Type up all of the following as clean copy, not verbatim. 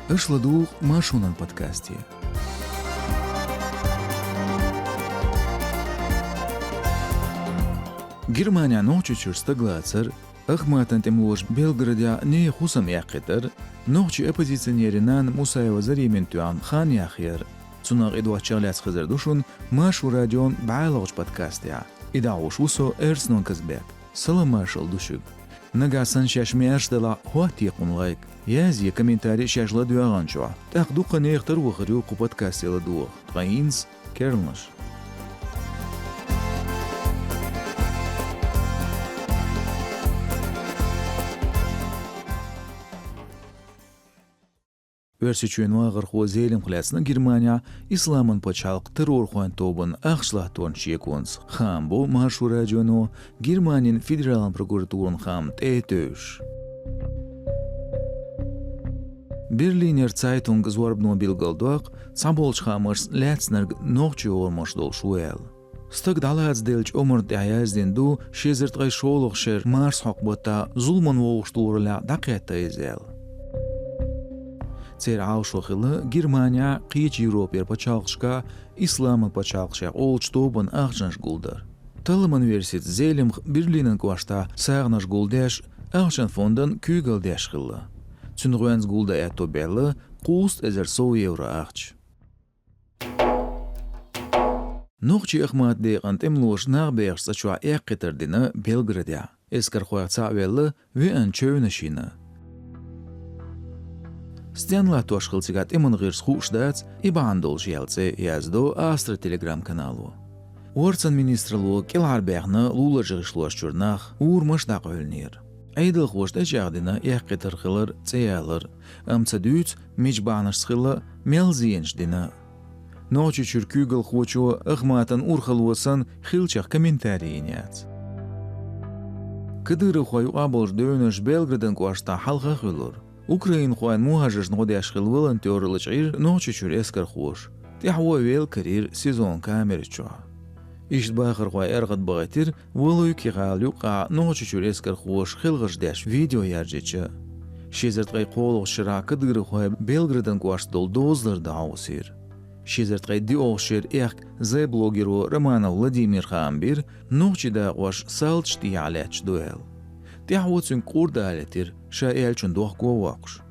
اشلدوغ ما شونن بودكاستي. Германия ночью стаглацер, Ахматан темлош Белградя не хусам яқитер, ночью оппозиционеринан Мусаева зариментуан хан яхир, цунаг эдуа чагляц хазардушун, машу радион байлогч подкастия, идауш усо эрснон казбек, саламашал душуг. Нагасан шашмиашдала хуатиқун лайк, язье комментарий шашла дуаганчуа, так дуqa неихтер вахарю ку подкастила дуах, тгаинс керлнаш. Версичуен вагар хуазелем хляцна Германия исламан почалк террор хуан тобан ахшлахтон чеконс хамбо машу радионо Германин федерален прокуратуран хам тетөш. Берлинер Zeitung зворбно билгалдуак цаболч хамарс лецнерг ногчи ормош дол шуэл. Стак далац делч омар даязден ду шезерт гай шолох шер марс хакбота зулман вогштурла дакета изел. Цер аушохилы Германия қиеч Европер пачалқшка ислама пачалқша олчтобан ахчанш гулдар. Талым университет зелем Берлинен квашта сагнаш гулдеш ахчан фондан кюгалдеш хилы. Цюнгуэнс гулда это белы куст эзер €100 ахч. Ногчи ахмат деған темлош нағбеғш сачуа эққетірдіні Белградя. Эскар хуяца велы вен чөйнішіні. Стянла тошхылцигат иман гирс хушдац и бандол желце яздо астра телеграм каналу. Уорцан министрлу келарбехна лула жишлош чурнах урмаш дaqölnir. Айдыл хошта жагдина яққетер хилар цеялар. Амцадуц мечбанаш схила мелзиенш дина. Ночи чуркюгал хочу ахматан урхалуасан хилчах комментарийняц. Кадыры хой аболж дөйнөш Белграден квашта халха хилар. Украин хуан мухажж нодяш хил волонтёрлыч ир ночи чур эскар хуш. Тяхуа вел карьер сезон камерчуа. Ишт бахар хуа эргат багатир волой кигалю ка ночи чур эскар хуш хилгаш дяш видео яржеча. Шезерт гай қолог шира кадыры хуа Белграден кваш дол дозлар даусир. Шезерт гай диошер эрк зе блогеру Романа Владимир Хамбир ночи да кваш салч тияляч дуэл. Тяхуацин курда алетир шаэльчун дохговакш.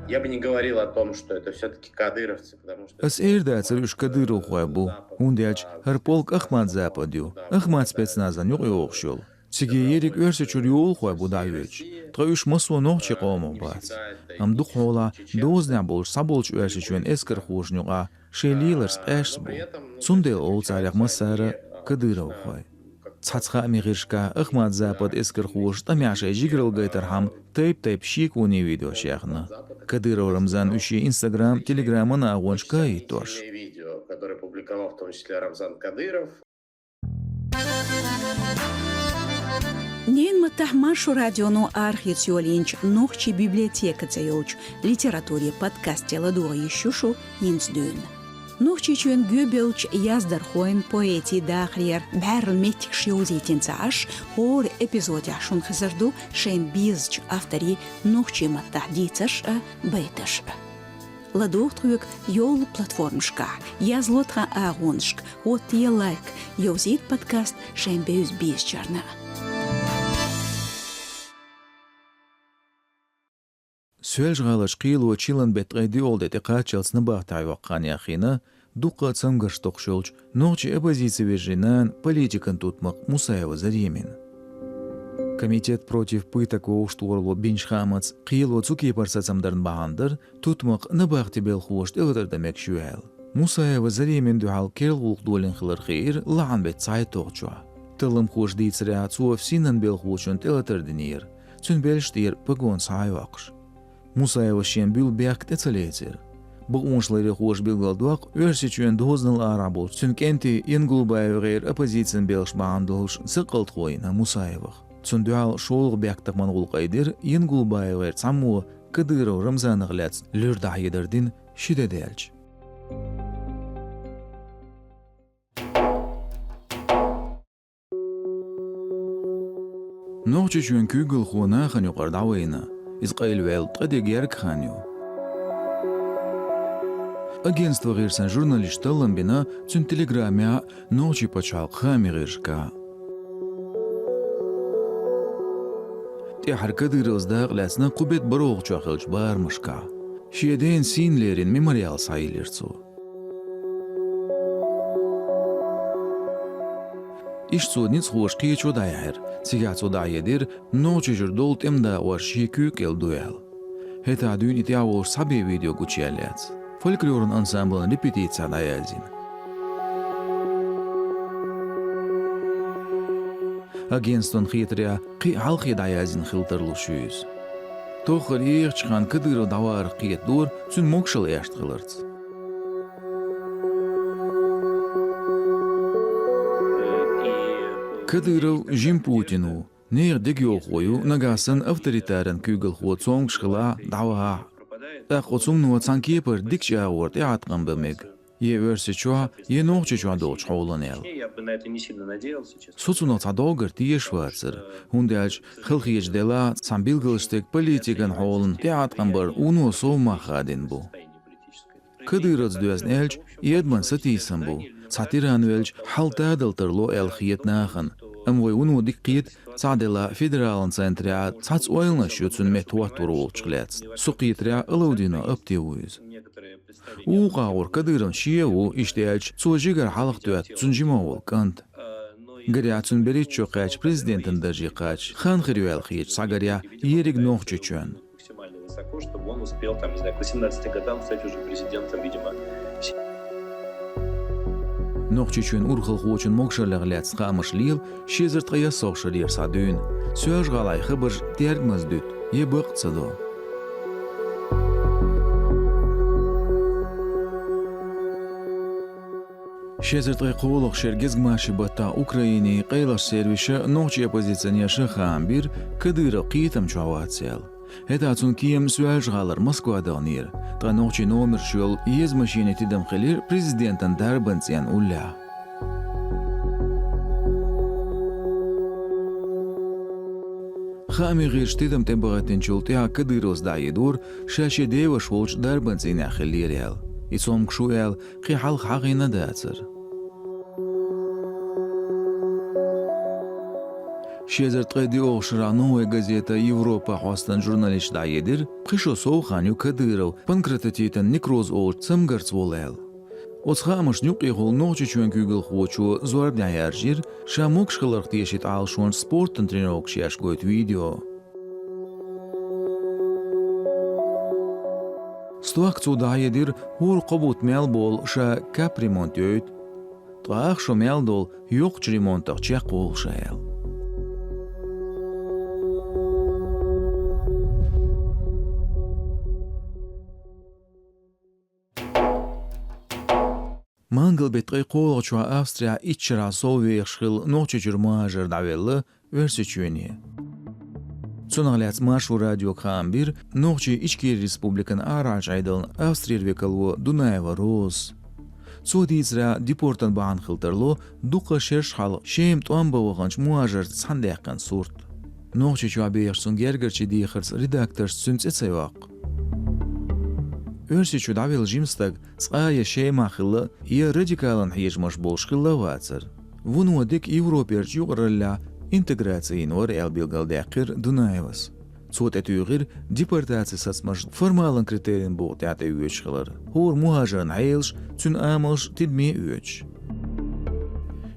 Я бы не говорил о том, что это все-таки кадыровцы, потому что... Ас эрда царюш Кадыров хуабу, ундяч харполк Ахмат западю, Ахмат спецназан югиокшул. Сиге ерик версе чурюл хуабу даюч. Троюш масу нохчи қому бац. Ам духола дозня болш саболч версе чуен эскар хушнюга, шелилерс эшсбу. Сундел ол царях масара Кадыров хуай. Цацха мигиршка Ахмат запад эскер хуш тамяша жиграл гайтархам тейп шик уни видео шяхна. Кадыров Рамзан ущи Инстаграм, Телеграма на агоншка и тош. Видео, которое публиковал в том числе Рамзан Кадыров. Нен матахмашу радиону архициолинч нохчи библиотека цеюч литературе подкасте ладуа ещушу инсдюн. Нохчи чуен гюбелч яздар хоен поэти дахриер бәрл метик шиозитин цааш хор эпизоде шун хазарду шен бизч автори нохчи маттахдицаш бейташ. Ладохтрук йол платформшка, язлотха агоншк, от е лайк, йозит подкаст шен беюз бизчарна. Сюэлж галаш қилу чилан бетгайди олде текачалс набах тайваққан яхина, дуқа цамгаш тоқшолч, ночи оппозиции вежинан политикан тутмақ Мусаева заремен. Комитет против пыток оуштуарлу бенчхамац қилу цуки парсацамдарн бағандар, тутмақ набах тебел хуашт илдардамек шуэл. Мусаева заремен духал керлвуқ дуалин хилар хейр лаған бет цай тоқчуа. Тылым хуш дейцаря цуав синан бел хушун телатардинир, цун белштир пагон сайвақш. Мусаева шен бил бяк тецалетер. Бұғыншлары хош билгалдуақ өрсе чуен дознал арабол, цун кенти ингулбайвғер оппозициян белш бағандылыш сықылт қойына Мусаевық. Цун дуал шолық бяктақ манғул қайдер ингулбайвғер цамуы Кадыров Рамзанық ләц лүрдақ едірдін шидеделч. Ночи чуен күйгіл хуына хан юқардауайына. изқайлвел тқадегер кханю. Агентство гирсан журналисталлан бина цун телеграмя ночи почал хамиришка. Тяхар кадырыздaq ләсна қубет бароғ чахылж бармышка. Шиеден синлерин мемориал сайылырцу. Ишцу ниц хуш киечу дайхер, цигацу дайедир ночи журдол темда варши кюкел дуэл. Хета дюн итяуш саби видео гучелец. Фольклорн ансамблен репетиция дайэлзин. Агентствон хитря қи алхи дайэлзин хилтерлу шүйіз. Тохыр еғ чыған кыдыры давар қиет дур цүн мокшыл эшт қылырц. Кыдыров Жим Путину неғ дегеу қою нагасын авторитарен күйгіл хуат соңшқыла дава. Ақ оцумну цанкепер дикче ауырт яатқан бімег. Е верси чуа, е ноғче чуа доғч хоулан ел. Соцуна цадогыр тие шварцер. Хундяч хылхиеч дела цан билгылштек политикан хоулан яатқан бір уну соума хадин бу. Кыдырыц дуязн элч едман сатисан бу. Цатиран велч халтадылтырло эл хиет нахын. Амвой уну диккиет цадела федералан центря цац ойлна шүцүн метуатуру олчглец. Суқитря ылаудина аптевуиз. Уғауыр кадырын шиеу иштеяч цуажигар халық дуят цунжимауыл кант. Гаря цун берет чоқач президентін дажи қач. Хан хирюэл хиеч сагаря ериг ноғчы чөн. Чтобы он успел, там, не знаю, к 18 годам стать уже президентом, видимо. Ноғчы чөн урхыл хуочын мокшарлық ләц қамыш лил, шезірт қая соқшыр ерса дүйін. Сөж ғалай қыбыр дергміз дүт, е бұқтсыду. Шезіртғай қуылық шергезгмаши бата Украине қайлаш сервиші ноғчы оппозиционерші қамбір кыдыры қийтім чуаватсел. Это цун кием сөж ғалыр Москвадан ер. Тға ноғчы номер шөл ез машине тидім қилер президентін дәрбінцен ұлля. Хами ғирш тидім тембағатын чултия кыдырыз дайыдур шәші деві шолч дәрбінцен әхілер ел. Ицом кшу ел қиқал қағина дәцір. Шезіртқай диоғшыра новая газета Европа хостан журналист дайедір, қишо соуқаню кадыров панкрататитен некроз олж цымгарц волел. Оцхамыш нюк иғол ноғчы чуен күйгіл хуочу зорбня яржир, шамок шқылырқ тешет алшуан спорттын тренировок шеш гойт видео. Стуақ цу дайедір хур қобут мел бол ша кап ремонт өйт, туақ шо мел дол йоқч ремонтақ чеқ бол шаел. Mangel betqay qo'lg chua Avstriya ichra soviq shil noqchi jurmajer davelli versi chuni. Цунагляц машу радио Хамбир noqchi ichki respublikan araj aydın Avstriya vekalvo Dunaeva Roz. Цудизра депортан баан хилтерло дуqa шерш хал шем туан бавганч muajer sandaqan surt. Noqchi chua beersun gergerchi dihers redaktorс сүнц ецевақ. Өрсичу давил жимстаг цая шеймахылы и радикалан хижмаш болшқылла вацыр. Вуну дек Европерч юғырылла интеграциян вар элбилгалдақыр Дунаевас. Цот этюгир депортация сасмаш формалан критериен болт ята үйөч қылыр. Хор мухажан хайлш цүн амылш тидме үйөч.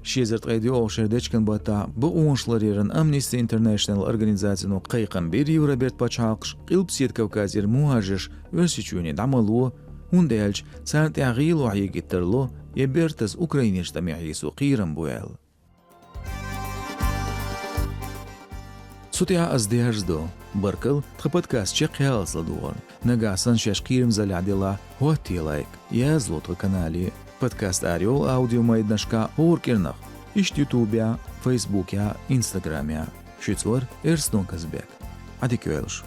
Шезерт ғайди оғшердечкен бата бұ оңшларерін Amnesty International организацияну қайқан бір Евроберт пачалқш қилпсет Кавказер мухажиш өрсичуне дамалу, ундэлч царт яғилу айегеттерлу ебертіз Украинешта мяғису қирым буэл. Сутя аздержду, баркал тхападкас чекхялсла дуғар. Нагасан шеш қирым залядила хуатти лайк. Я злотғы канали. Подкаст Орел аудио майднашка оркернах. Ишт Ютубя, Фейсбуке, Инстаграме. Шицвар Эрстон Казбек. Адикюэлш.